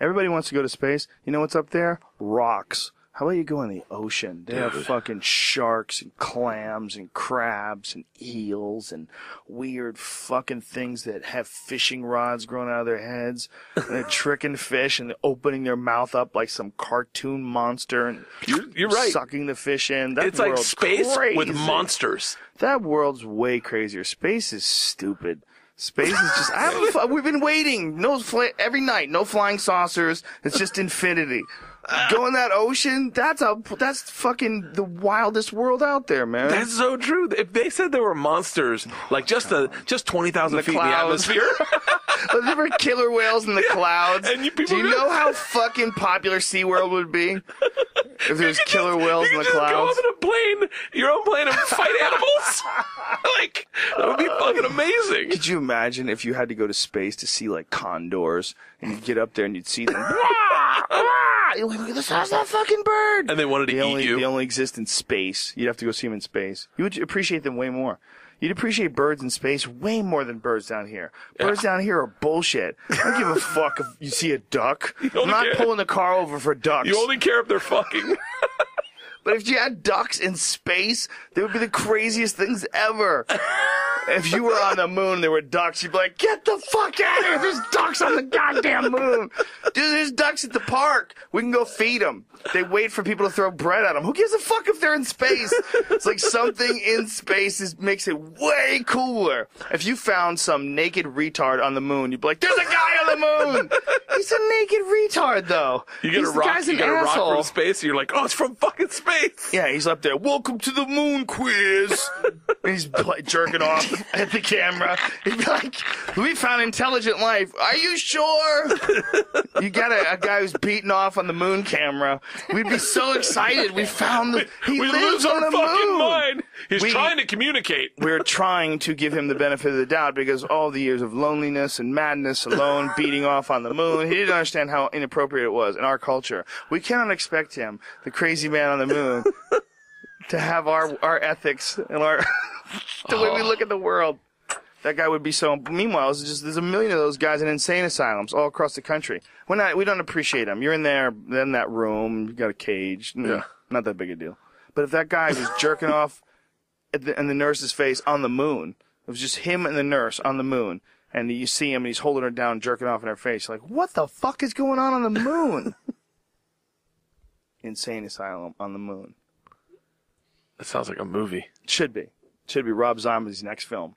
Everybody wants to go to space. You know what's up there? Rocks. How about you go in the ocean? They have fucking sharks and clams and crabs and eels and weird fucking things that have fishing rods growing out of their heads. And they're tricking fish and opening their mouth up like some cartoon monster and you're right. Sucking the fish in. It's like space with monsters. That world's way crazier. Space is stupid. Space is just... we've been waiting. Every night. No flying saucers. It's just infinity. Go in that ocean, that's fucking the wildest world out there, man. That's so true. If they said there were monsters, like just 20,000 feet in the atmosphere. There were killer whales in the clouds. And do you know how fucking popular SeaWorld would be? If there's killer whales in the clouds. Go up in a plane, your own plane, and fight animals? Like, that would be fucking amazing. Could you imagine if you had to go to space to see, like, condors, and you'd get up there and you'd see them... You're like, look at the size of that fucking bird. And they wanted to eat you. They only exist in space. You'd have to go see them in space. You would appreciate them way more. You'd appreciate birds in space way more than birds down here. Birds down here are bullshit. I don't give a fuck if you see a duck. I'm not pulling the car over for ducks. You only care if they're fucking. But if you had ducks in space, they would be the craziest things ever. If you were on the moon and there were ducks, you'd be like, get the fuck out of here. There's ducks on the goddamn moon. Dude, there's ducks at the park. We can go feed them. They wait for people to throw bread at them. Who gives a fuck if they're in space? It's like something in space makes it way cooler. If you found some naked retard on the moon, you'd be like, there's a guy on the moon. He's a naked retard, though. You get a rock from space, and you're like, oh, it's from fucking space. Yeah, he's up there. Welcome to the moon quiz. And he's jerking off at the camera. He'd be like, we found intelligent life. Are you sure? You got a guy who's beating off on the moon camera. We'd be so excited. We found he lives on the fucking moon. Mind. He's trying to communicate. We're trying to give him the benefit of the doubt because all the years of loneliness and madness alone beating off on the moon, he didn't understand how inappropriate it was in our culture. We cannot expect him, the crazy man on the moon, to have our ethics and our the way we look at the world. That guy would be so. Meanwhile, there's a million of those guys in insane asylums all across the country. We don't appreciate them. You're in that room. You got a cage. Yeah, not that big a deal. But if that guy was jerking off in the nurse's face on the moon, it was just him and the nurse on the moon, and you see him and he's holding her down, jerking off in her face. You're like, what the fuck is going on the moon? Insane asylum on the moon. That sounds like a movie. Should be Rob Zombie's next film.